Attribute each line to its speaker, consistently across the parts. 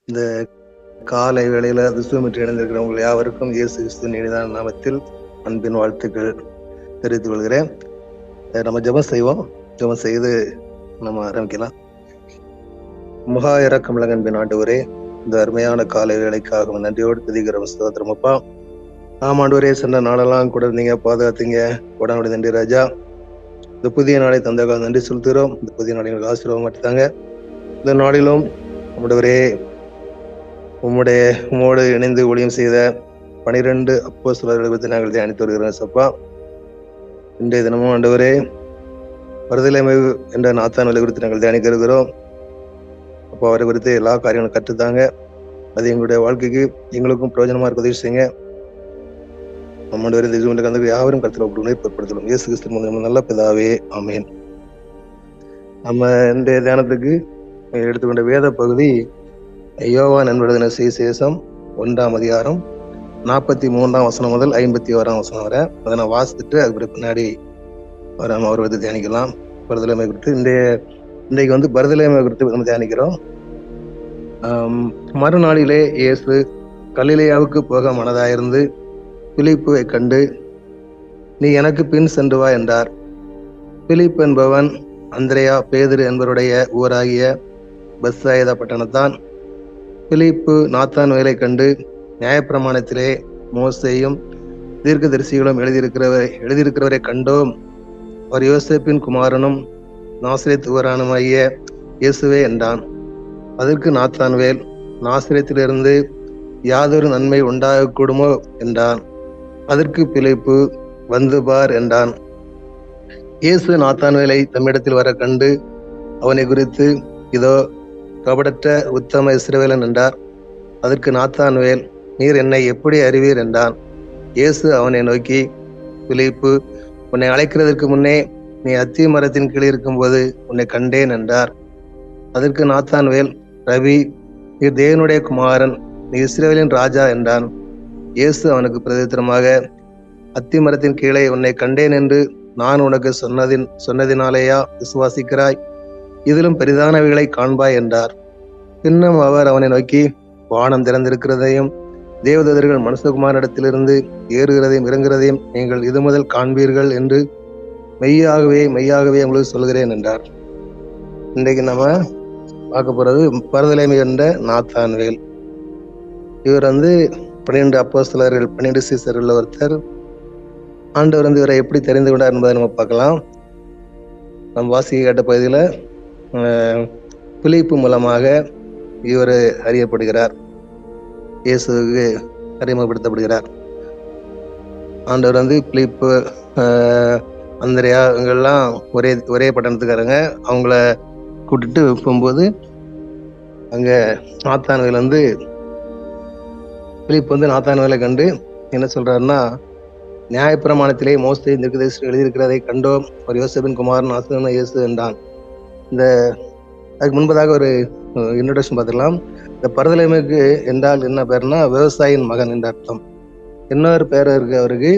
Speaker 1: இந்த காலை வேளையில கிறிஸ்துவமிட்டு இணைந்திருக்கிறவங்க யாவருக்கும் இயேசு கிறிஸ்துவின் இனிதான நாமத்தில் அன்பின் வாழ்த்துக்கள் தெரிவித்துக் கொள்கிறேன். நம்ம ஜெபம் செய்வோம். ஜெபம் செய்து நம்ம ஆரம்பிக்கலாம். மகா இரக்கமுள்ள அன்பின் ஆண்டவரே, இந்த அருமையான காலை வேளைக்காக நன்றியோடு துதிக்கிறோம். ஸ்தோத்திரம் அப்பா. ஆமாண்டவரே, சென்ற நாளெல்லாம் கூட இருந்தீங்க, பாதுகாத்தீங்க. உடனடி நன்றி ராஜா. இந்த புதிய நாளை தந்தக்காக நன்றி செலுத்துகிறோம். இந்த புதிய நாளை ஆசீர்வாதம் மாட்டாங்க. இந்த நாளிலும் ஆண்டவரே, உம்மோடு இணைந்து ஊழியம் செய்த 12 அப்போஸ்தலர்களை பற்றி நாங்கள் தியானித்து வருகிறோம். சப்பா, இன்றைய தினமும் ஆண்டவரே பர்தலோமேயு என்ற நாத்தான்வேலை குறித்து நாங்கள் தியானிக்க இருக்கிறோம். அப்போ அவரை குறித்து எல்லா காரியங்களும் கற்றுத்தாங்க. அது எங்களுடைய வாழ்க்கைக்கு எங்களுக்கும் பிரயோஜனமா இருக்க உதவி செய்யுங்க. நம்மளுடைய யாவரும் கருத்தில் உணர்வுப்படுத்தலாம். இயேசு கிறிஸ்து மூலம் நல்ல பிதாவே, ஆமென். நம்ம இன்றைய தியானத்துக்கு எடுத்துக்கொண்ட வேத பகுதி யோவான் என்பதின சுவிசேஷம் 1ஆம் அதிகாரம் 43ஆம் வசனம் முதல் 51ஆம் வசனம் வரை. அதை நான் வாசித்துட்டு அதுக்கு பின்னாடி அவர் வந்து தியானிக்கலாம். பர்தலோமேயு குறித்து இன்றைக்கு பர்தலோமேயு குறித்து நம்ம தியானிக்கிறோம். மறுநாளிலே இயேசு கலிலேயாவுக்கு போக மனதாயிருந்து பிலிப்புவை கண்டு, நீ எனக்கு பின் சென்று வா என்றார். பிலிப் என்பவன் அந்திரேயா பேதுரு என்பவருடைய ஊராகிய பெத்சாயிதா பட்டணத்தான். பிலிப்பு நாத்தான்வேலை கண்டு, நியாயப்பிரமாணத்திலே மோசேயும் தீர்க்கதரிசிகளும் எழுதியிருக்கிறவரை கண்டோம். அவர் யோசேப்பின் குமாரனும் நாசரேத் ஊரானுமாகிய இயேசுவே என்றான். அதற்கு நாத்தான்வேல், நாசரேத்திலிருந்து யாதொரு நன்மை உண்டாகக்கூடுமோ என்றான். அதற்கு பிலிப்பு, வந்து பார் என்றான். இயேசு நாத்தான்வேலை தம்மிடத்தில் வர கண்டு அவனை குறித்து, இதோ கபடற்ற உத்தம இஸ்ரவேலன் என்றார். அதற்கு நாத்தான்வேல், நீர் என்னை எப்படி அறிவீர் என்றான். இயேசு அவனை நோக்கி, பிலிப்பு, உன்னை அழைக்கிறதற்கு முன்னே நீ அத்தி மரத்தின் கீழ் இருக்கும்போது உன்னை கண்டேன் என்றார். அதற்கு நாத்தான்வேல், ரவி, நீர் தேவனுடைய குமாரன், நீ இஸ்ரவேலின் ராஜா என்றான். இயேசு அவனுக்கு பிரதித்திரமாக, அத்தி மரத்தின் கீழே உன்னை கண்டேன் என்று நான் உனக்கு சொன்னதினாலேயா விசுவாசிக்கிறாய்? இதிலும் பெரிதானவைகளை காண்பாய் என்றார். பின்னும் அவர் அவனை நோக்கி, வானம் திறந்திருக்கிறதையும் தேவதூதர்கள் மனுஷகுமாரிடத்திலிருந்து ஏறுகிறதையும் இறங்குகிறதையும் நீங்கள் இது முதல் காண்பீர்கள் என்று மெய்யாகவே உங்களுக்கு சொல்கிறேன் என்றார். இன்றைக்கு நம்ம பார்க்க போறது பர்தலோமேயு என்ற நாத்தான்வேல். இவர் 12 அப்போஸ்தலர்கள் 12 சீசர்கள் ஒருத்தர். ஆண்டவர் இவரை எப்படி தெரிந்து கொண்டார் என்பதை நம்ம பார்க்கலாம். நம் வாசிக்க கேட்ட பகுதியில பிலிப்பு மூலமாக இவர் அறியப்படுகிறார், இயேசுவுக்கு அறிமுகப்படுத்தப்படுகிறார். ஆண்டவர் பிலிப்பு, அந்திரேயா இவங்கெல்லாம் ஒரே பட்டணத்துக்காரங்க. அவங்கள கூட்டிட்டு போகும்போது அங்க நாத்தான்வேல் பிலிப்பு நாத்தான்வேலை கண்டு என்ன சொல்றாருன்னா, நியாயப்பிரமாணத்திலே மோசேயும் தீர்க்கதரிசிகளும் எழுதியிருக்கிறதை கண்டோம். ஒரு யோசேப்பின் குமாரன் நாசரேத் இயேசு என்றான். அதுக்கு முன்பதாக ஒரு இன்ட்ரோடக்ஷன் பார்த்துக்கலாம். இந்த பர்தலோமேயுக்கு என்றால் என்ன பேர்னா, விவசாயியின் மகன் என்ற அர்த்தம். இன்னொரு பேர் இருக்கு அவருக்கு.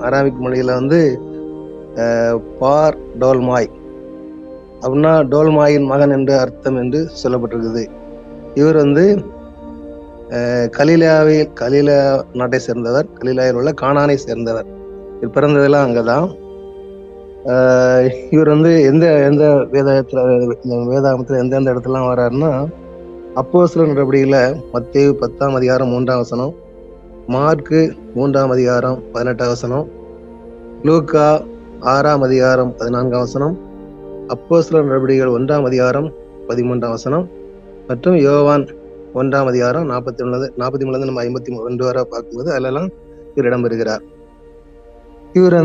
Speaker 1: அராமிக் மொழியில பார் டோல்மாய் அப்படின்னா டோல்மாயின் மகன் என்று அர்த்தம் என்று சொல்லப்பட்டிருக்குது. இவர் கலிலேயா நாட்டை சேர்ந்தவர், கலிலேயாவில் உள்ள கானானை சேர்ந்தவர். இவர் பிறந்ததெல்லாம் அங்கதான். இவர் எந்த வேதாகமத்துல எந்தெந்த இடத்துலாம் வர்றாருன்னா, அப்போஸ்தலர் நடவடிக்கையில மத்தேயு 10ஆம் அதிகாரம் 3ஆம் வசனம், மார்க்கு 3ஆம் அதிகாரம் 18ஆம் வசனம், லூக்கா 6ஆம் அதிகாரம் 14ஆம் வசனம், அப்போஸ்தலர் நடவடிக்கைகள் 1ஆம் அதிகாரம் 13ஆம் வசனம் மற்றும் யோவான் 1ஆம் அதிகாரம் 43 நம்ம 52 வரை பார்க்கும்போது அதெல்லாம் இவர் இடம்பெறுகிறார். இவர்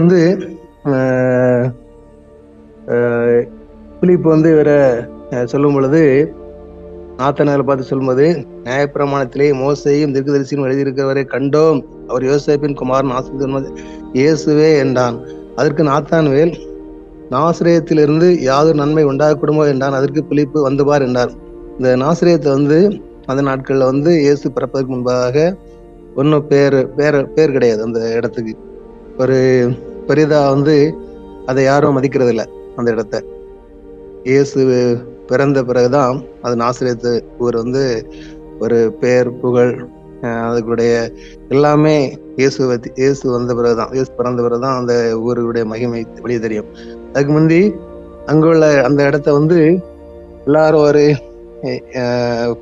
Speaker 1: பிலிப்பு இவரை சொல்லும் பொழுது, நாத்தான்வேலை பார்த்து சொல்லும்போது, நியாயப்பிரமாணத்திலே மோசேயும் தீர்க்கதரிசியும் எழுதியிருக்கிறவரை கண்டோம். அவர் யோசேப்பின் குமாரன் நாசரேத் இயேசுவே என்றான். அதற்கு நாத்தான்வேல், நாசரேத்திலிருந்து யாதொரு நன்மை உண்டாகக்கூடுமோ என்றான். அதற்கு பிலிப்பு, வந்து பார் என்றார். இந்த நாசரேத் அந்த நாட்கள்ல இயேசு பிறப்பதற்கு முன்பாக ஒன்றும் பேர் கிடையாது. அந்த இடத்துக்கு ஒரு பெரிதா அதை யாரும் மதிக்கிறது இல்லை. அந்த இடத்த இயேசு பிறந்த பிறகுதான் அது நாசரேத்து ஊர் வந்து ஒரு பெயர் புகழ் அதுக்குடைய எல்லாமே இயேசு வந்த பிறகுதான், இயேசு பிறந்த பிறகுதான் அந்த ஊருடைய மகிமை வெளியே தெரியும். அதுக்கு முந்தி அங்குள்ள அந்த இடத்த வந்து எல்லாரும் ஒரு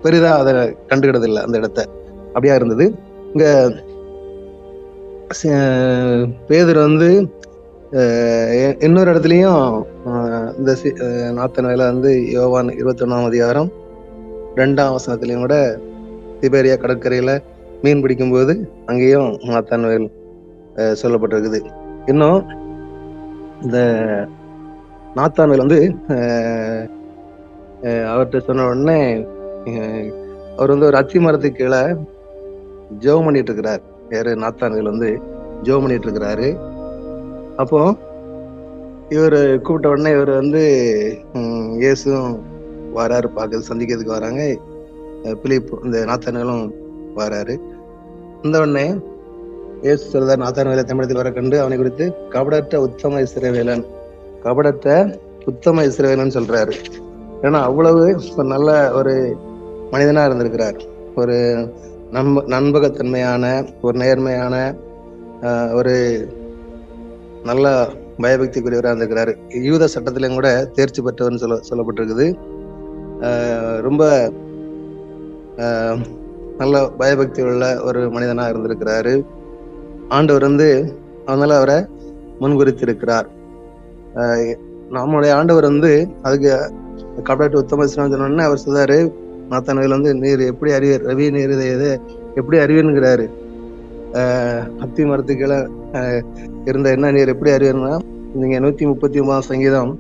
Speaker 1: பெரிதா அதை கண்டுகிட்டது இல்லை. அந்த இடத்த அப்படியா இருந்தது. இங்க பேதுரு வந்து இன்னொரு இடத்துலயும் இந்த நாத்தன்வேல வந்து யோவான் 21ஆம் அதிகாரம் 2ஆம் வசனத்திலையும் கூட திபேரியா கடற்கரையில மீன் பிடிக்கும் போது அங்கேயும் நாத்தான்வேல் சொல்லப்பட்டிருக்குது. இன்னும் இந்த நாத்தான்வேல் வந்து அவர்கிட்ட சொன்ன உடனே அவர் வந்து ஒரு அத்தி மரத்துக்கு கீழே ஜெபம் பண்ணிட்டு இருக்கிறார். யாரு? நாத்தான்வேல் வந்து ஜெபம் பண்ணிட்டு இருக்கிறாரு. அப்போ இவர் கூப்பிட்ட உடனே இவர் வந்து இயேசும் வராரு, பார்க்க சந்திக்கிறதுக்கு வராங்க. பிலிப் இந்த நாத்தான்வேலும் வராரு. இந்த உடனே இயேசு சொல்றார், நாத்தான்வேலை தமிழத்தில் வர கண்டு அவனை குறித்து கபடற்ற உத்தம இஸ்ரவேலன், கபடற்ற உத்தம இஸ்ரவேலன் சொல்றாரு. ஏன்னா அவ்வளவு ஒரு நல்ல ஒரு மனிதனா இருந்திருக்கிறார். ஒரு நண்பகத்தன்மையான, ஒரு நேர்மையான, ஒரு நல்ல பயபக்திக்குரியவராக இருந்திருக்கிறாரு. யூத சட்டத்திலையும் கூட தேர்ச்சி பெற்றவர்னு சொல்லப்பட்டிருக்குது. ரொம்ப நல்ல பயபக்தி உள்ள ஒரு மனிதனா இருந்திருக்கிறாரு. ஆண்டவர் வந்து அதனால அவரை முன்குறித்திருக்கிறார். நம்முடைய ஆண்டவர் வந்து அதுக்கு கபடற்ற உத்தம சொன்னோடனே அவர் சொல்றாரு, நாத்தான்வேல் வந்து நீர் எப்படி அறிவீர்? ரவி நீர் இதை எப்படி அறிவீர்ங்கிறாரு. அத்தி மரத்துக்களை இருந்த என்ன நீர் எப்படி அறிவீர்னா, நீங்க 139ஆம் சங்கீதம்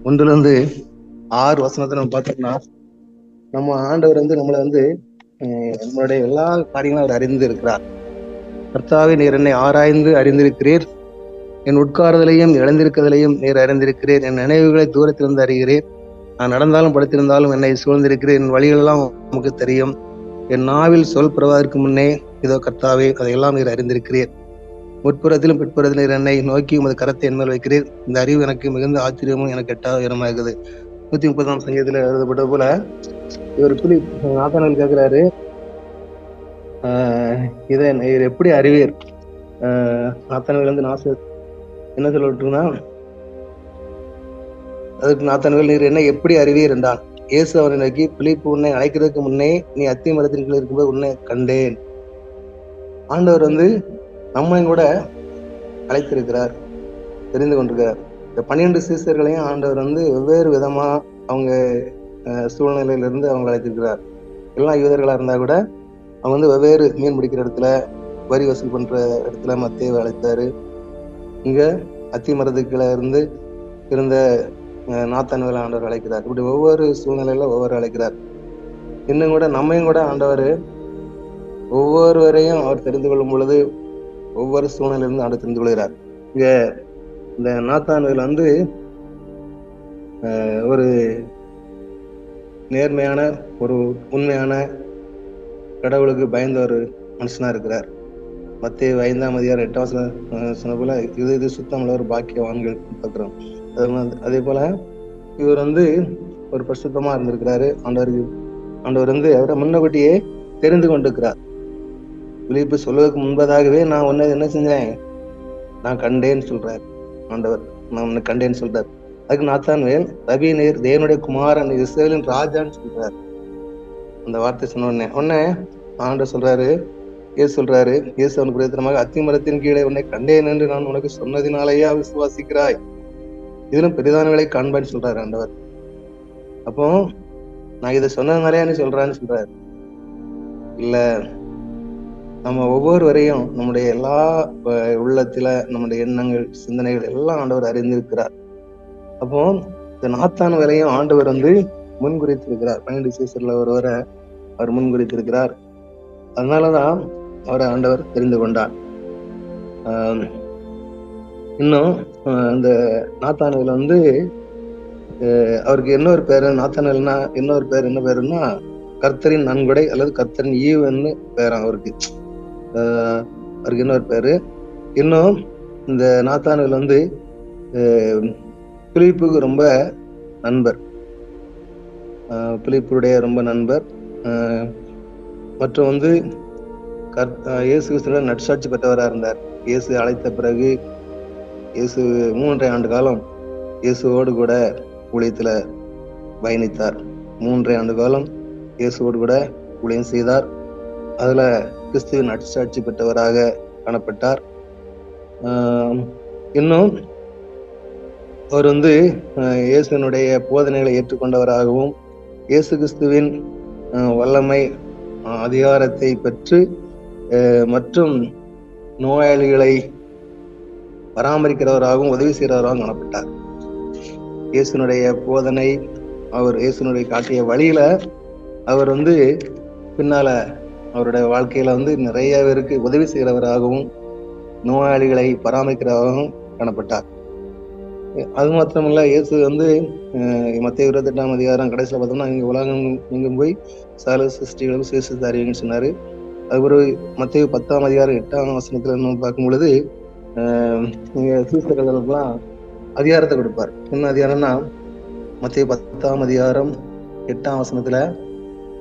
Speaker 1: 1-6 வசனத்தை நம்ம பார்த்தோம்னா, நம்ம ஆண்டவர் வந்து நம்மளை வந்து நம்மளுடைய எல்லா காரியங்களும் அவர் அறிந்து இருக்கிறார். கர்த்தாவே, நீர் என்னை ஆராய்ந்து அறிந்திருக்கிறீர், என் உட்காருதலையும் இழந்திருக்கிறதையும் நீர் அறிந்திருக்கிறீர், என் நினைவுகளை தூரத்திலிருந்து அறிகிறேன், நான் நடந்தாலும் படுத்திருந்தாலும் என்னை சூழ்ந்திருக்கிறேன், என் வழிகளெல்லாம் நமக்கு தெரியும், என் நாவில் சொல் பிறவதற்கு முன்னே இதோ கர்த்தாவே அதையெல்லாம் நீர் அறிந்திருக்கிறீர், முற்புறத்திலும் பிற்புறத்திலும் நீர் என்னை நோக்கி உமது கரத்தை என்மேல் வைக்கிறீர், இந்த அறிவு எனக்கு மிகுந்த ஆச்சரியமும் எனக்கு எட்டாத உயரமாகுது. 130ஆம் சங்கீதத்துல எழுதப்பட்ட போல இவர் நாத்தான்வேல் கேட்கிறாரு, இதை நீர் எப்படி அறிவீர்? நாத்தான்வேல் வந்து என்ன சொல்லட்டுன்னா, அதுக்கு நாத்தான்வேல் நீர் என்ன எப்படி அறிவீர் என்றான். இயேசு அவனை நோக்கி, பிலிப்பு உன்னை அழைக்கிறதுக்கு முன்னே நீ அத்தி மரத்தின் கீழ் இருக்கும்போது உன்னை கண்டேன். ஆண்டவர் வந்து நம்மையும் கூட அழைத்திருக்கிறார், தெரிந்து கொண்டிருக்கிறார். இந்த 12 சீசர்களையும் ஆண்டவர் வந்து வெவ்வேறு விதமா அவங்க சூழ்நிலையிலிருந்து அவங்க அழைத்திருக்கிறார். எல்லாம் யூதர்களா இருந்தா கூட அவங்க வந்து வெவ்வேறு மீன் பிடிக்கிற இடத்துல, வரி வசூல் பண்ற இடத்துல மத்தேயுவை அழைத்தாரு. இங்க அத்தி மரத்துக்குள்ள இருந்து இருந்த நாத்தான்வேலை ஆண்டவர் அழைக்கிறார். இப்படி ஒவ்வொரு சூழ்நிலையில ஒவ்வொரு அழைக்கிறார். இன்னும் கூட நம்மையும் கூட ஆண்டவர் ஒவ்வொருவரையும் அவர் தெரிந்து கொள்ளும் பொழுது ஒவ்வொரு சூழ்நிலையிலிருந்து ஆண்டவர் தெரிந்து கொள்கிறார். இங்க இந்த நாத்தான்வேல் வந்து ஒரு நேர்மையான, ஒரு உண்மையான, கடவுளுக்கு பயந்த ஒரு மனுஷனா இருக்கிறார். மத்தேயு 5ஆம் அதிகாரம் 8ஆம் சொன்ன போல இது சுத்தமுள்ள ஒரு பாக்கியவான்கள் பார்க்கிறோம். அதே போல இவர் வந்து ஒரு பரிசுத்தமா இருந்திருக்கிறாரு. ஆண்டவர் வந்து அவரை முன்னபடியே தெரிந்து கொண்டிருக்கிறார். பிலிப்பு சொல்வதற்கு முன்பதாகவே நான் உன்னை என்ன செஞ்சேன், நான் கண்டேன்னு சொல்றாரு ஆண்டவர். நான் உன்னை கண்டேன்னு சொல்றாரு. அதுக்கு நாத்தான்வேல், ரவி நீர் தேவனுடைய குமாரன், இஸ்ரவேலின் ராஜான்னு சொல்றாரு. அந்த வார்த்தை சொன்ன உடனே ஆண்டவர் சொல்றாரு, இயேசு சொல்றாரு, இயேசு அவனுக்கு பிரயோஜனமாக, அத்தி மரத்தின் கீழே உன்னை கண்டேன் என்று நான் உனக்கு சொன்னதினாலேயே விசுவாசிக்கிறாய், இதிலும் பெரிதானவர்களை காண்பான்னு சொல்றாரு ஆண்டவர். அப்போ நான் இதை சொன்னதுனாலே சொல்றான்னு சொல்றாரு. இல்ல, நம்ம ஒவ்வொருவரையும் நம்முடைய எல்லா உள்ளத்துல நம்முடைய எண்ணங்கள், சிந்தனைகள் எல்லாம் ஆண்டவர் அறிந்திருக்கிறார். அப்போ இந்த நாத்தான்வேலையும் ஆண்டவர் வந்து முன்குறித்திருக்கிறார். 12 சீசர்ல ஒருவரை அவர் முன்குறித்திருக்கிறார். அதனாலதான் அவரை ஆண்டவர் தெரிந்து கொண்டார். இன்னும் இந்த நாத்தான்வேல் வந்து அவருக்கு இன்னொரு பேரு, நாத்தான்வேல்னா இன்னொரு பேர் என்ன பேருன்னா கர்த்தரின் நன்கொடை அல்லது கர்த்தரின் ஈவுன்னு பேரான் அவருக்கு. அவருக்கு இன்னொரு பேரு. இன்னும் இந்த நாத்தான்வேல் வந்து பிலிப்புக்கு ரொம்ப நண்பர். பிலிப்புடைய ரொம்ப நண்பர். மற்றும் வந்து இயேசு கிறிஸ்துவின் நற்சாட்சி பெற்றவராக இருந்தார். இயேசு அழைத்த பிறகு இயேசு 3.5 ஆண்டு காலம் இயேசுவோடு கூட ஊழியத்துல பயணித்தார். 3.5 ஆண்டு காலம் இயேசுவோடு கூட ஊழியம் செய்தார். அதுல கிறிஸ்துவின் நற்சாட்சி பெற்றவராக காணப்பட்டார். இன்னும் அவர் வந்து இயேசுனுடைய போதனைகளை ஏற்றுக்கொண்டவராகவும் இயேசு கிறிஸ்துவின் வல்லமை அதிகாரத்தை பெற்று மற்றும் நோயாளிகளை பராமரிக்கிறவராகவும் உதவி செய்கிறவராகவும் காணப்பட்டார். இயேசுனுடைய போதனை, அவர் இயேசுனுடைய காட்டிய வழியில அவர் வந்து பின்னால அவருடைய வாழ்க்கையில வந்து நிறைய பேருக்கு உதவி செய்கிறவராகவும் நோயாளிகளை பராமரிக்கிறவராகவும் காணப்பட்டார். அது மாத்திரமல்ல, இயேசு வந்து மத்தேயு 28ஆம் அதிகாரம் கடைசியில பார்த்தோம்னா, இங்க உலகம் எங்கும் போய் சகல சிருஷ்டிகளும் சுவிசேஷத்தை அறிவிங்கன்னு சொன்னாரு. அது ஒரு மத்தேயு 10ஆம் அதிகாரம் 8ஆம் வசனத்துல நம்ம பார்க்கும் பொழுது நீங்க சீசர்களுக்கெல்லாம் அதிகாரத்தை கொடுப்பார். என்ன அதிகாரம்னா, மத்தேயு 10ஆம் அதிகாரம் 8ஆம் வசனத்துல,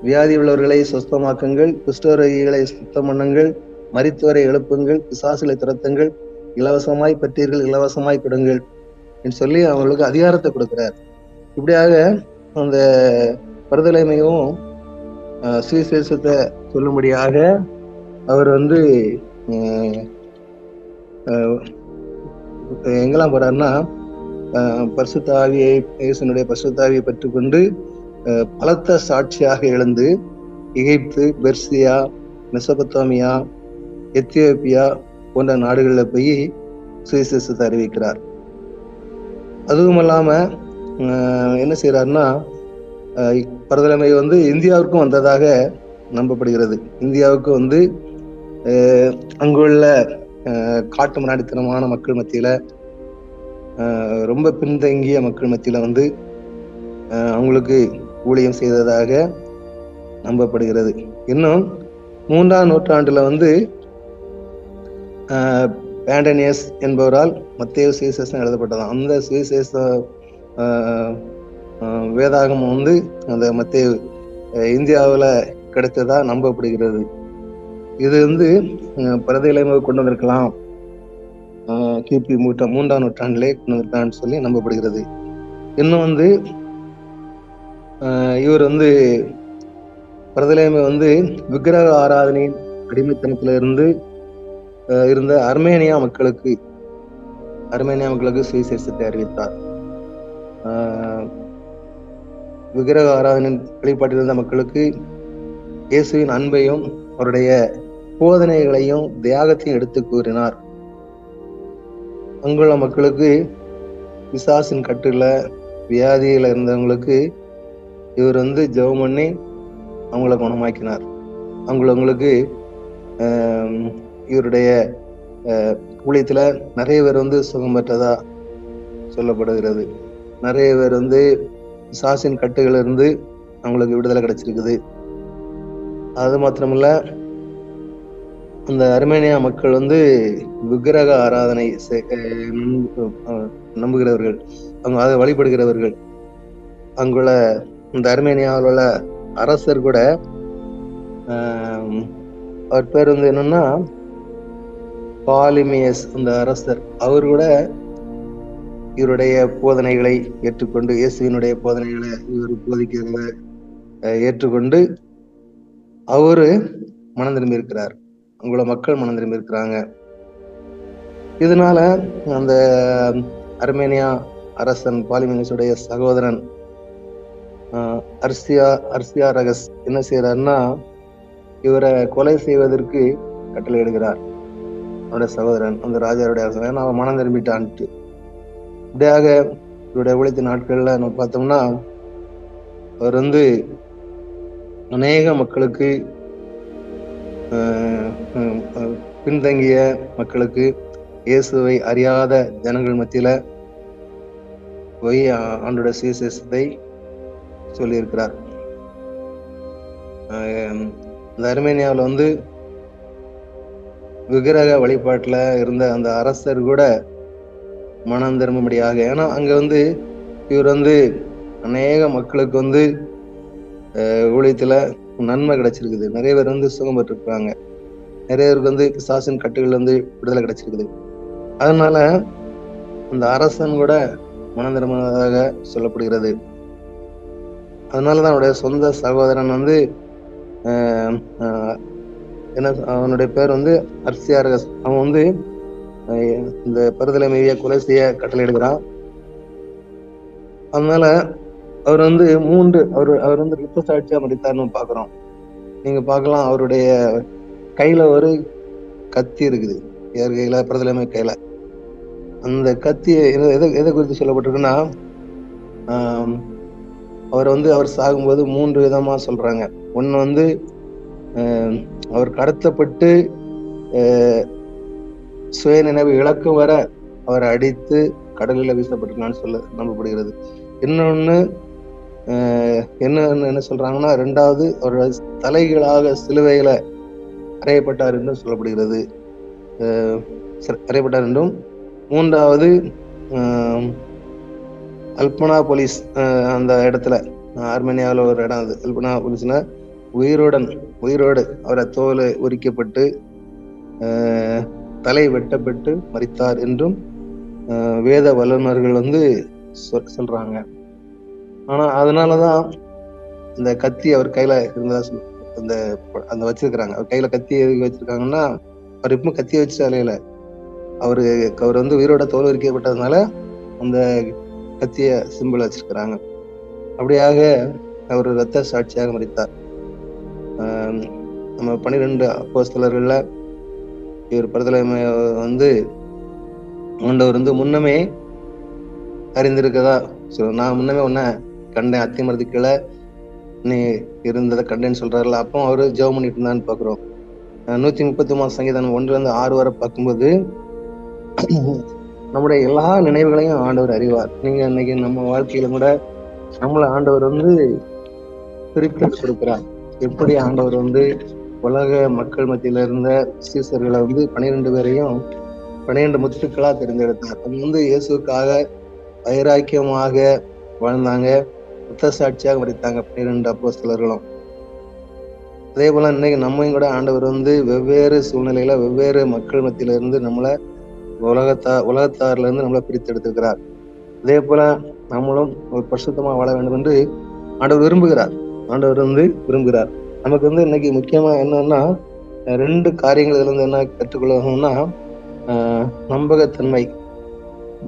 Speaker 1: வியாதி உள்ளவர்களை சுஸ்தமாக்குங்கள், குஷ்டரோகிகளை சுத்தம் பண்ணுங்கள், மரித்தோரை எழுப்புங்கள், பிசாசுகளை துரத்துங்கள், இலவசமாய் பெற்றீர்கள் இலவசமாய் கொடுங்கள் என்று சொல்லி அவங்களுக்கு அதிகாரத்தை கொடுக்கிறார். இப்படியாக அந்த பர்தலமையும் சுவிசேஷத்தை சொல்லும்படியாக அவர் வந்து எங்கெல்லாம் போறாருன்னா, பரிசுத்த ஆவியை, இயேசுனுடைய பரிசுத்த ஆவியை பெற்றுக்கொண்டு பலத்த சாட்சியாக எழுந்து எகிப்து, பெர்சியா, மெசபத்தோமியா, எத்தியோப்பியா போன்ற நாடுகளில் போய் சுவிசேஷத்தை அறிவிக்கிறார். அதுவும் இல்லாம என்ன செய்யறாருன்னா, பரதலைமை வந்து இந்தியாவுக்கும் வந்ததாக நம்பப்படுகிறது. இந்தியாவுக்கு வந்து அங்குள்ள காட்டு மராடித்தனமான மக்கள் மத்தியில, ரொம்ப பின்தங்கிய மக்கள் மத்தியில வந்து அவங்களுக்கு ஊழியம் செய்ததாக நம்பப்படுகிறது. இன்னும் 3ஆம் நூற்றாண்டுல வந்து பேண்டனியஸ் என்பவரால் மத்தேயு சுவிசேஷம் எழுதப்பட்டதாம். அந்த சுவிசேஷ வேதாகமம் வந்து அந்த மத்தேயு இந்தியாவில் கிடைத்ததா நம்பப்படுகிறது. இது வந்து பரதேலைமை கொண்டு வந்திருக்கலாம், கிபி 3ஆம் நூற்றாண்டிலே கொண்டு வந்திருக்கான்னு சொல்லி நம்பப்படுகிறது. இன்னும் வந்து இவர் வந்து பரதேலைமை வந்து விக்கிரக ஆராதனையின் அடிமைத்தனத்துல இருந்து இருந்த அர்மேனியா மக்களுக்கு சுவிசேஷத்தை அறிவித்தார். விக்கிரக ஆராதனை வழிபாட்டில் இருந்த மக்களுக்கு இயேசுவின் அன்பையும் அவருடைய போதனைகளையும் தியாகத்தையும் எடுத்து கூறினார். அங்குள்ள மக்களுக்கு பிசாசின் கட்டுல வியாதியில இருந்தவங்களுக்கு இவர் வந்து ஜெபம் பண்ணி அவங்கள குணமாக்கினார். அவங்களுக்கு இவருடைய ஊழியத்துல நிறைய பேர் வந்து சுகம் பெற்றதா சொல்லப்படுகிறது. நிறைய பேர் வந்து பிசாசின் கட்டுகள் இருந்து அவங்களுக்கு விடுதலை கிடைச்சிருக்குது. அது மாத்திரமல்ல, அந்த அர்மேனியா மக்கள் வந்து விக்கிரக ஆராதனை நம்புகிறவர்கள், அவங்க அதை வழிபடுகிறவர்கள். அங்குள்ள இந்த அர்மேனியாவில் உள்ள அரசர் கூட, அவர் பேர் வந்து என்னன்னா பாலிமியஸ், அந்த அரசர், அவர் கூட இவருடைய போதனைகளை ஏற்றுக்கொண்டு, இயேசுவினுடைய போதனைகளை இவர் போதிக்கிறத ஏற்றுக்கொண்டு அவரு மனம் திரும்பி இருக்கிறார். அங்குள்ள மக்கள் மனம் திரும்பி இருக்கிறாங்க. இதனால அந்த அர்மேனியா அரசன் பாலிமியஸுடைய சகோதரன் அர்சியாரகஸ் என்ன செய்யறாருன்னா, இவரை கொலை செய்வதற்கு கட்டளை இடுகிறார். அவருடைய சகோதரன், அந்த ராஜாவுடைய அரசன், அவன் மனம் திரும்பிட்டான்ட்டு. இப்படியாக இவருடைய உழைத்த நாட்கள்ல நம்ம பார்த்தோம்னா, அவர் வந்து அநேக மக்களுக்கு, பின்தங்கிய மக்களுக்கு, இயேசுவை அறியாத ஜனங்கள் மத்தியில போய் ஆண்டோட சுவிசேஷத்தை சொல்லியிருக்கிறார். இந்த அர்மேனியாவில் வந்து விக்கிரக வழிபாட்டுல இருந்த அந்த அரசர் கூட மனம் திரும்பும்படியாக, ஏன்னா அங்க வந்து இவர் வந்து அநேக மக்களுக்கு வந்து ஊழியத்துல நன்மை கிடைச்சிருக்குது. நிறைய பேர் வந்து சுகம் பெற்றிருக்காங்க. நிறைய பேருக்கு வந்து பிசாசின் கட்டுகள் வந்து விடுதலை கிடைச்சிருக்குது. அதனால அந்த அரசன் கூட மனம் திரும்பினதாக சொல்லப்படுகிறது. அதனாலதான் அவனுடைய சொந்த சகோதரன் வந்து என்ன அவனுடைய பேர் வந்து அர்சியாரகஸ். அவன் வந்து இந்த பருதலைமையை கொலை செய்ய கட்டளை எடுக்கிறான். அதனால அவர் வந்து அவர் வந்து ரத்த சாட்சியா மறித்தார்னு பாக்குறோம். நீங்க பார்க்கலாம், அவருடைய கையில ஒரு கத்தி இருக்குது. யார் கையில? பருதலைமை கையில. அந்த கத்தி எதை குறித்து சொல்லப்பட்டிருக்குன்னா, அவர் சாகும்போது 3 விதமா சொல்றாங்க. ஒண்ணு வந்து அவர் கடத்தப்பட்டு சுய நினைவு இழக்கும் வர அவரை அடித்து கடலில் வீசப்பட்டிருக்கான்னு சொல்ல நம்பப்படுகிறது. இன்னொன்னு என்ன சொல்றாங்கன்னா, 2வது அவர் தலைகளாக சிலுவையில அறையப்பட்டார் என்றும் சொல்லப்படுகிறது. அறையப்பட்டார் என்றும். 3வது அல்பனா போலீஸ் அந்த இடத்துல, ஆர்மேனியாவில் ஒரு இடம் அது. அல்பனா போலீஸ்ல உயிரோடு அவரை தோல் உரிக்கப்பட்டு தலை வெட்டப்பட்டு மரித்தார் என்றும் வேத வல்லுநர்கள் வந்து சொல்றாங்க. ஆனா அதனாலதான் இந்த கத்தி அவர் கையில இருந்ததா அந்த வச்சிருக்கிறாங்க. அவர் கையில கத்தி எதுக்கு வச்சிருக்காங்கன்னா, அவர் இப்பவும் கத்தியை வச்சு அலையில, அவர் வந்து உயிரோட தோல் உரிக்கப்பட்டதுனால அந்த கத்திய சிம்பிள் வச்சிருக்கிறாங்க. அப்படியாக அவர் இரத்த சாட்சியாக மரித்தார். நம்ம 12 அப்போஸ்தலர்கள்ல இவர் பருதலைமை வந்து ஆண்டவர் வந்து முன்னமே அறிந்திருக்கதா நான் முன்னமே உன்னை கண்டேன், அத்திமரத்துக்குள்ள நீ இருந்ததை கண்டேன்னு சொல்றாருல. அப்போ அவரு ஜெபம் பண்ணிட்டு இருந்தான்னு பாக்குறோம். 133 சங்கீதம் 1-6 வரை பார்க்கும்போது நம்முடைய எல்லா நினைவுகளையும் ஆண்டவர் அறிவார். நீங்க இன்னைக்கு நம்ம வாழ்க்கையில கூட நம்மள ஆண்டவர் வந்து திருப்பி கொடுக்கிறார். எப்படி ஆண்டவர் வந்து உலக மக்கள் மத்தியில இருந்த சீசர்களை வந்து 12 பேரையும் 12 முத்துக்களா தேர்ந்தெடுத்தார். அது வந்து இயேசுக்காக வைராக்கியமாக வாழ்ந்தாங்க, ரத்த சாட்சியாக மரித்தாங்க 12 அப்போஸ்தலர்களும். அதே போல இன்னைக்கு நம்மையும் கூட ஆண்டவர் வந்து வெவ்வேறு சூழ்நிலையில வெவ்வேறு மக்கள் மத்தியில இருந்து நம்மளை உலகத்தார்ல இருந்து நம்மளை பிரித்து எடுத்திருக்கிறார். அதே போல நம்மளும் ஒரு பரிசுத்தமா வாழ வேண்டும் என்று ஆண்டவர் விரும்புகிறார். நமக்கு வந்து இன்னைக்கு முக்கியமா என்னன்னா 2 காரியங்கள் இதுல இருந்து என்ன கற்றுக்கொள்ளணும்னா, நம்பகத்தன்மை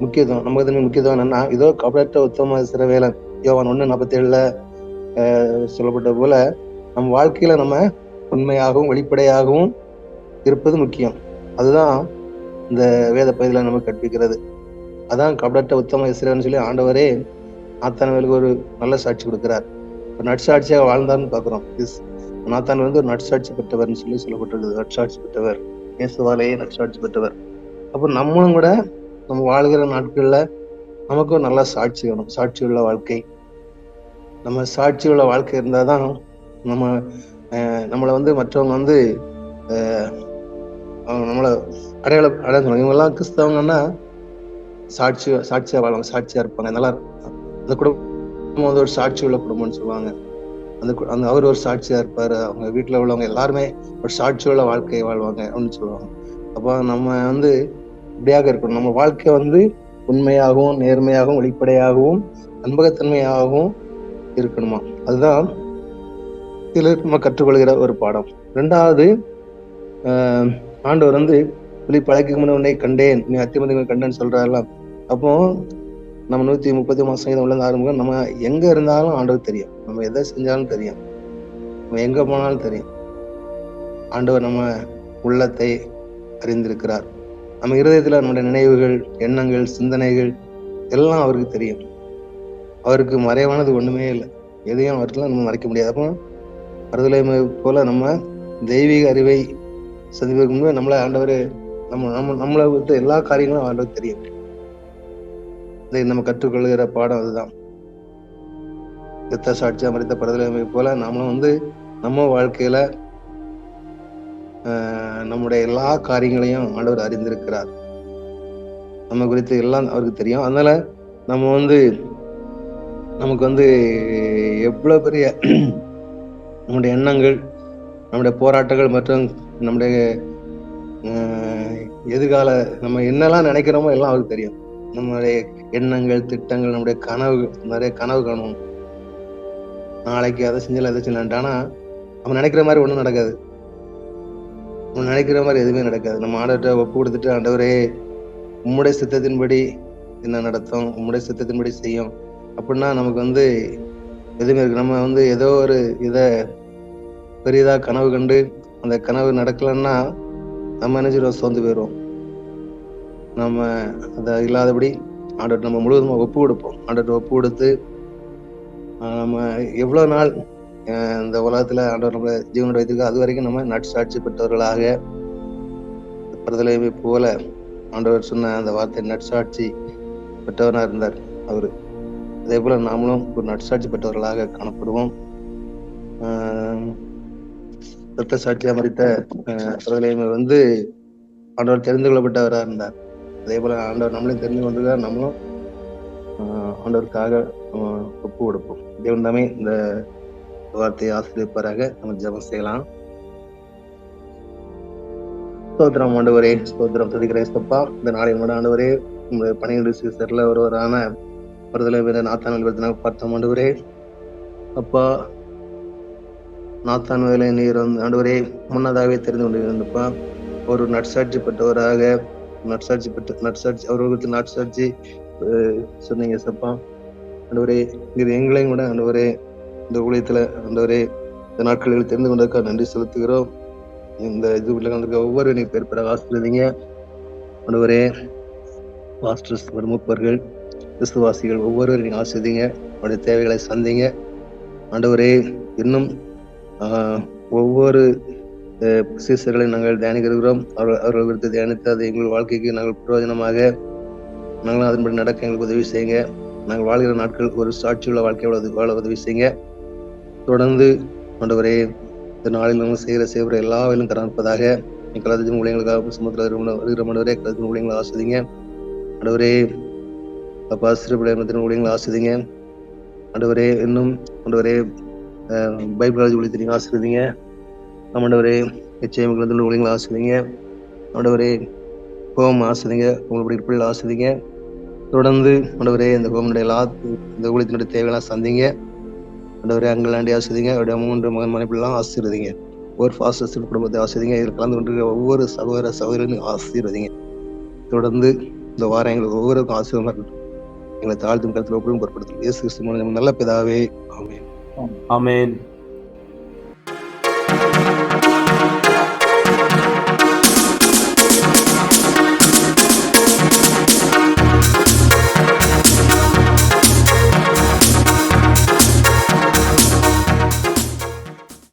Speaker 1: முக்கியத்துவம் என்னன்னா, இதோ கபடற்ற உத்தம சிறவேலன் யோவான் 1:47 சொல்லப்பட்ட போல நம்ம வாழ்க்கையில நம்ம உண்மையாகவும் வெளிப்படையாகவும் இருப்பது முக்கியம். அதுதான் இந்த வேத பகுதியில நம்ம கற்பிக்கிறது. அதான் கபடற்ற உத்தம இஸ்ரவேல்னு சொல்லி ஆண்டவரே நாத்தான்வேலுக்கு ஒரு நல்ல சாட்சி கொடுக்கிறார். ஒரு நற்சாட்சியாக வாழ்ந்தார்னு பாக்குறோம். நாத்தான் வந்து ஒரு நற்சாட்சி பெற்றவர்னு சொல்லி சொல்லப்பட்டிருக்குது. நற்சாட்சி பெற்றவர், இயேசுவாலேயே நற்சாட்சி பெற்றவர். அப்போ நம்மளும் கூட நம்ம வாழ்கிற நாட்கள்ல நமக்கும் நல்ல சாட்சி வேணும். சாட்சி உள்ள வாழ்க்கை. நம்ம சாட்சி உள்ள வாழ்க்கை இருந்தாதான் நம்மளை வந்து மற்றவங்க வந்து நம்மளை அடையாளம் இவங்கெல்லாம் கிறிஸ்தவங்கன்னா சாட்சியா வாழ்வாங்க, சாட்சியா இருப்பாங்க. நல்லா அந்த குடும்பம் வந்து ஒரு சாட்சி உள்ள குடும்பம்னு சொல்லுவாங்க. அந்த அவர் ஒரு சாட்சியா இருப்பாரு. அவங்க வீட்டுல உள்ளவங்க எல்லாருமே ஒரு சாட்சி உள்ள வாழ்க்கையை வாழ்வாங்க அப்படின்னு சொல்லுவாங்க. அப்போ நம்ம வந்து இப்படியாக இருக்கணும். நம்ம வாழ்க்கை வந்து உண்மையாகவும் நேர்மையாகவும் வெளிப்படையாகவும் நம்பகத்தன்மையாகவும் இருக்கணுமா. அதுதான் இதுல நம்ம கற்றுக்கொள்கிற ஒரு பாடம். 2வது, ஆண்டவர் வந்து பிலிப்பு அழைக்கும் முன்ன உன்னை கண்டேன், நீ அத்திமரத்தை கண்டேன்னு சொல்றாருல. அப்போ நம்ம 133 சங்கீதம் உள்ள ஆரம்பிக்கும். நம்ம எங்க இருந்தாலும் ஆண்டவர் தெரியும். நம்ம எதை செஞ்சாலும் தெரியும். நம்ம எங்க போனாலும் தெரியும். ஆண்டவர் நம்ம உள்ளத்தை அறிந்திருக்கிறார். நம்ம இருதயத்துல நம்முடைய நினைவுகள், எண்ணங்கள், சிந்தனைகள் எல்லாம் அவருக்கு தெரியும். அவருக்கு மறைவானது ஒண்ணுமே இல்லை. எதையும் அவருக்கு நம்ம மறைக்க முடியாது. அப்போ பருதலைமை போல நம்ம தெய்வீக அறிவை சந்திப்பதற்கு முன்பு நம்மள ஆண்டவர் நம்மளை விட்டு எல்லா காரியங்களும் ஆண்டவர் தெரியும். நம்ம கற்றுக்கொள்கிற பாடம் அதுதான். இரத்த சாட்சியா மரித்த பருதலைமை போல நாமளும் வந்து நம்ம வாழ்க்கையில நம்முடைய எல்லா காரியங்களையும் ஆண்டவர் அறிந்திருக்கிறார். நம்ம குறித்து எல்லாம் அவருக்கு தெரியும். அதனால நம்ம வந்து நமக்கு வந்து எவ்வளவு பெரிய நம்முடைய எண்ணங்கள், நம்முடைய போராட்டங்கள் மற்றும் நம்முடைய எதிர்கால நம்ம என்னெல்லாம் நினைக்கிறோமோ எல்லாம் அவருக்கு தெரியும். நம்மளுடைய எண்ணங்கள், திட்டங்கள், நம்முடைய கனவு, நிறைய கனவு காணுவோம். நாளைக்கு அதை செஞ்சலாம் எதை செய்யலான்ட்டு. ஆனா நம்ம நினைக்கிற மாதிரி ஒண்ணும் நடக்காது. நம்ம நினைக்கிற மாதிரி எதுவுமே நடக்காது. நம்ம ஆண்டவர்கிட்ட ஒப்பு கொடுத்துட்டு, ஆண்டவரே உம்முடைய சித்தத்தின்படி என்ன நடத்தும், உம்முடைய சித்தத்தின்படி செய்யும் அப்படின்னா நமக்கு எதுவுமே இருக்கு. நம்ம ஏதோ ஒரு பெரியதா கனவு கண்டு அந்த கனவு நடக்கலன்னா நம்ம என்ன செய்வோம், சோர்ந்து போயிடுவோம். நம்ம அதை இல்லாதபடி ஆண்டவர்கிட்ட நம்ம முழுவதுமா ஒப்பு கொடுப்போம். ஆண்டவர்கிட்ட ஒப்பு கொடுத்து நம்ம எவ்வளவு நாள் இந்த உலகத்துல ஆண்டவர் நம்மளை ஜீவனோட வைத்திருக்கோ அது வரைக்கும் நம்ம நற்சாட்சி பெற்றவர்களாக பிரதலைமை போல ஆண்டவர் சொன்ன அந்த வார்த்தை நற்சாட்சி பெற்றவராக இருந்தார் அவரு. அதே போல நாமளும் ஒரு நற்சாட்சி பெற்றவர்களாக காணப்படுவோம். ரத்த சாட்சியா மறித்த பிரதலைமை ஆண்டவர் தெரிந்து கொள்ளப்பட்டவராக இருந்தார். அதே போல ஆண்டவர் நம்மளையும் தெரிந்து கொண்டிருக்கார். நம்மளும் ஆண்டவருக்காக ஒப்பு கொடுப்போம். தேவன் தாமே இந்த வார்த்தையை ஆசிரியப்பாராக. நம்ம ஜெபம் செய்யலாம். ஸ்தோத்திரம் ஆண்டவரே, ஸ்தோத்திரம் துதிக்கிறேன் ஏசப்பா. இந்த நாளின் கூட ஆண்டவரே, உங்களுடைய 12 சீசர்ல ஒருவரான விடுதலை வீரர் நாத்தான்வேலை பார்த்தோம் ஆண்டவரே. அப்பா, நாத்தான்வேலை நீர் ஆண்டவரே முன்னதாகவே தெரிந்து கொண்டிருந்தப்பா, ஒரு நற்சாட்சி பெற்றவராக அவர்களுக்கு நற்சாட்சி சொன்னீங்க ஏசப்பா. ஆண்டவரே, நீர் எங்களையும் கூட ஆண்டவரே இந்த ஊழியத்துல ஆண்டவரே இந்த நாட்களில் தெரிந்து கொண்டதுக்காக நன்றி செலுத்துகிறோம். இந்த கலந்துருக்க ஒவ்வொரு நீங்க பேர் பெற ஆசிரியங்க ஆண்டவரே. பாஸ்டர்ஸ், மூப்பர்கள், விசுவாசிகள் ஒவ்வொருவரும் நீங்க ஆசிரியங்க. அவருடைய தேவைகளை சந்திங்க ஆண்டவரே. இன்னும் ஒவ்வொரு சீசர்களை நாங்கள் தியானிக்கிறோம். அவர்கள் குறித்து தியானித்து அதை எங்கள் வாழ்க்கைக்கு நாங்கள் பிரயோஜனமாக நாங்களும் அதன்படி நடக்க எங்களுக்கு உதவி செய்யுங்க. நாங்கள் வாழ்கிற நாட்கள் ஒரு சாட்சியுள்ள வாழ்க்கையோட வாழ உதவி செய்யுங்க. தொடர்ந்து ஆண்டவரே இந்த நாளில் நாங்கள் செய்கிற எல்லா வேலையும் கராப்பதாக கலத்தின் ஊழியங்களுக்காக சமுத்திரவரே கலத்தின் ஊழியங்களை ஆசிரியங்க ஆண்டவரே. அப்பா, சிறுபிள்ளைத்தின் ஊழியங்களை ஆசிரியங்க ஆண்டவரே. இன்னும் ஆண்டவரே பைபிள் ஊழியத்தின் ஆசிரியங்க ஆண்டவரே. நிச்சயம் ஊழியங்களை ஆசிரியங்க ஆண்டவரே. ஹோம் ஆசிரியங்க, உங்களுடைய பிள்ளைகள் ஆசிரியங்க. தொடர்ந்து ஆண்டவரே இந்த ஹோமுடைய இந்த ஊழியத்தினுடைய தேவையெல்லாம் சந்திங்க ஆண்டவரே. அங்கலாண்டி ஆசிரியங்க. அவருடைய 3 மகன் மனைவிலாம் ஆசீர்வதிங்க. ஒரு ஃபாஸ்டர்ஸ் குடும்பத்தை ஆசிரியங்க. இதில் கலந்து கொண்டிருக்கிற ஒவ்வொரு சகோதர சகோதரனையும் ஆசீர்வதிங்க. தொடர்ந்து இந்த வாரம் எங்களுக்கு ஒவ்வொருக்கும் ஆசீர்வாதமாக இருக்கட்டும். எங்களை தாழ்த்தும் கருத்தில் ஒப்பும் பொருட்படுத்தும் இயேசு கிறிஸ்து மூலம் நல்ல பிதாவே, ஆமென்.
Speaker 2: ஆமென்.